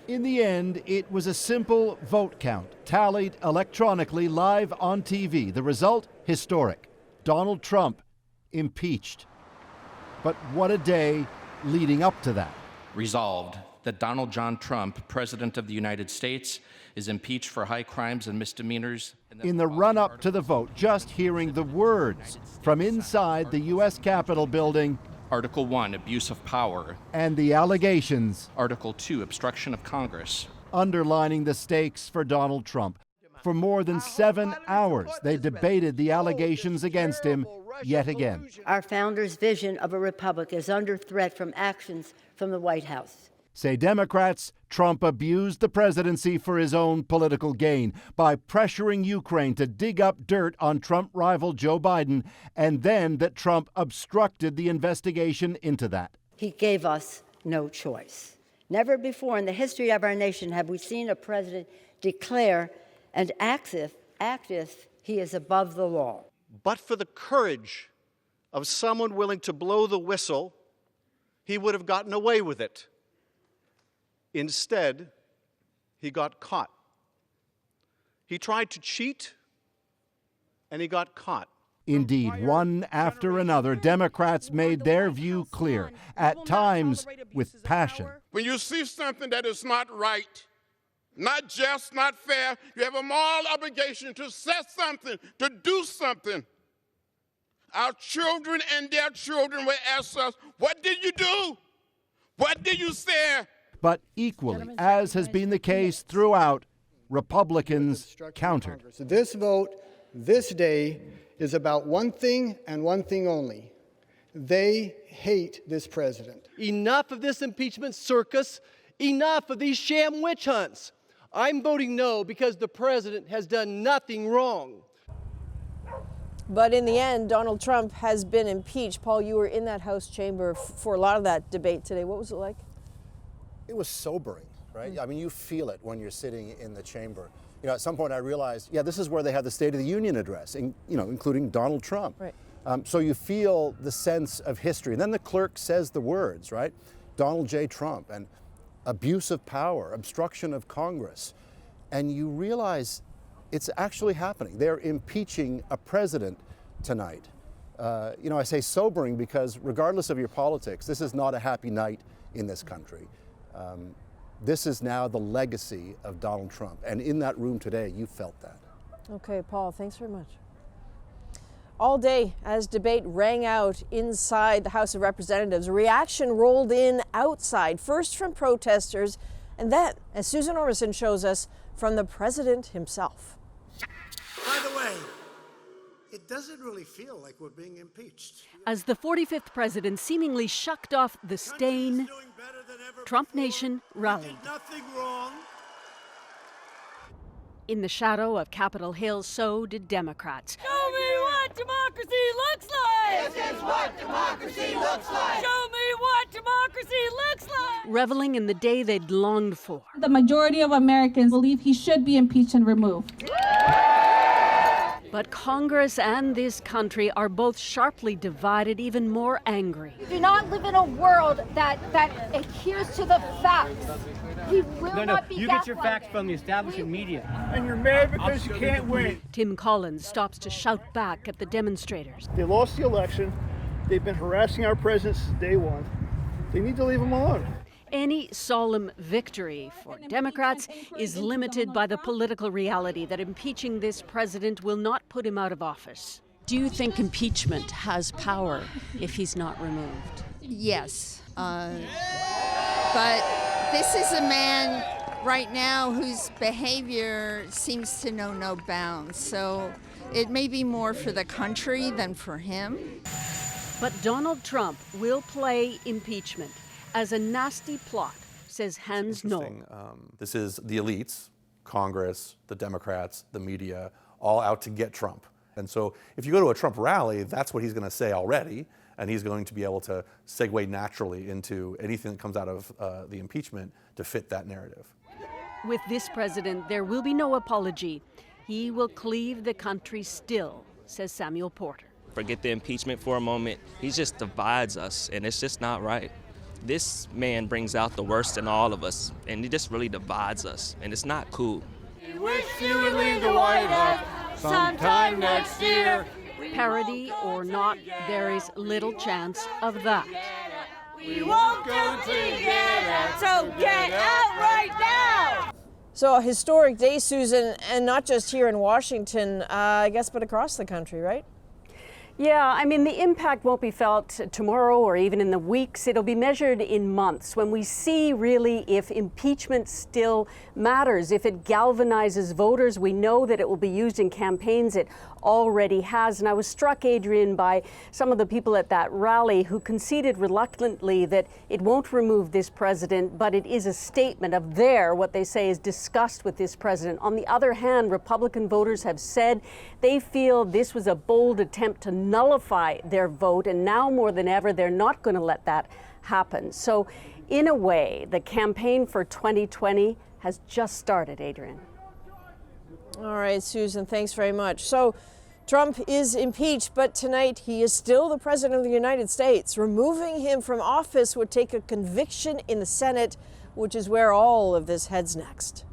In the end, it was a simple vote count, tallied electronically live on TV. The result, historic. Donald Trump impeached. But what a day leading up to that. Resolved that Donald John Trump, President of the United States, is impeached for high crimes and misdemeanors. In the run-up to the vote, just hearing the words from inside the U.S. Capitol building. Article 1, abuse of power. And the allegations. Article 2, obstruction of Congress. Underlining the stakes for Donald Trump. For more than 7 hours, they debated the allegations against him yet again. Our founders' vision of a republic is under threat from actions from the White House. Say Democrats, Trump abused the presidency for his own political gain by pressuring Ukraine to dig up dirt on Trump rival Joe Biden, and then that Trump obstructed the investigation into that. He gave us no choice. Never before in the history of our nation have we seen a president declare and act if he is above the law. But for the courage of someone willing to blow the whistle, he would have gotten away with it. Instead, he got caught. He tried to cheat, and he got caught. Indeed, one after another, Democrats made their view clear, at times with passion. When you see something that is not right, not just, not fair, you have a moral obligation to say something, to do something. Our children and their children will ask us, what did you do? What did you say? But equally, as has been the case throughout, Republicans countered. This vote, this day, is about one thing and one thing only. They hate this president. Enough of this impeachment circus. Enough of these sham witch hunts. I'm voting no because the president has done nothing wrong. But in the end, Donald Trump has been impeached. Paul, you were in that House chamber for a lot of that debate today. What was it like? It was sobering, right? I mean, you feel it when you're sitting in the chamber. You know, at some point I realized, yeah, this is where they had the State of the Union address, including Donald Trump. Right. So you feel the sense of history. And then the clerk says the words, right? Donald J. Trump, and abuse of power, obstruction of Congress. And you realize it's actually happening. They're impeaching a president tonight. I say sobering because regardless of your politics, this is not a happy night in this country. This is now the legacy of Donald Trump. And in that room today, you felt that. Okay, Paul, thanks very much. All day, as debate rang out inside the House of Representatives, reaction rolled in outside, first from protesters, and then, as Susan Ormison shows us, from the president himself. By the way, it doesn't really feel like we're being impeached. As the 45th president seemingly shucked off the stain, Trump Nation rallied. Nothing wrong. In the shadow of Capitol Hill, so did Democrats. Show me what democracy looks like! This is what democracy looks like! Show me what democracy looks like! Reveling in the day they'd longed for. The majority of Americans believe he should be impeached and removed. But Congress and this country are both sharply divided, even more angry. We do not live in a world that adheres to the facts. He will not be you get your facts from the establishment media. And you're mad because you can't win. Tim Collins stops to shout back at the demonstrators. They lost the election. They've been harassing our president since day one. They need to leave him alone. Any solemn victory for Democrats is limited by the political reality that impeaching this president will not put him out of office. Do you think impeachment has power if he's not removed? Yes. But this is a man right now whose behavior seems to know no bounds. So it may be more for the country than for him. But Donald Trump will play impeachment as a nasty plot, says Hans Knoll. This is the elites, Congress, the Democrats, the media, all out to get Trump. And so if you go to a Trump rally, that's what he's going to say already, and he's going to be able to segue naturally into anything that comes out of the impeachment to fit that narrative. With this president, there will be no apology. He will cleave the country still, says Samuel Porter. Forget the impeachment for a moment. He just divides us, and it's just not right. This man brings out the worst in all of us, and he just really divides us, and it's not cool. We wish you would leave the White House sometime next year. Parody or not, there is little chance of that. We won't go together, so get out right now! So a historic day, Susan, and not just here in Washington, I guess, but across the country, right? Yeah, I mean, the impact won't be felt tomorrow or even in the weeks. It'll be measured in months when we see really if impeachment still matters, if it galvanizes voters. We know that it will be used in campaigns. It already has. And I was struck, Adrian, by some of the people at that rally who conceded reluctantly that it won't remove this president, but it is a statement of what they say is disgust with this president. On the other hand, Republican voters have said they feel this was a bold attempt to nullify their vote, and now more than ever, they're not going to let that happen. So, in a way, the campaign for 2020 has just started, Adrian. All right, Susan, thanks very much. So, Trump is impeached, but tonight he is still the president of the United States. Removing him from office would take a conviction in the Senate, which is where all of this heads next.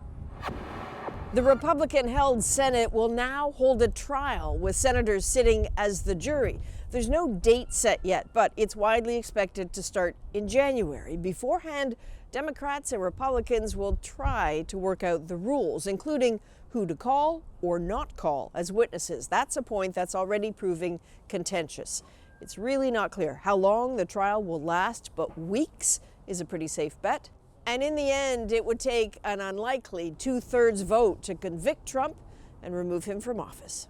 The Republican-held Senate will now hold a trial with senators sitting as the jury. There's no date set yet, but it's widely expected to start in January. Beforehand, Democrats and Republicans will try to work out the rules, including who to call or not call as witnesses. That's a point that's already proving contentious. It's really not clear how long the trial will last, but weeks is a pretty safe bet. And in the end, it would take an unlikely 2/3 vote to convict Trump and remove him from office.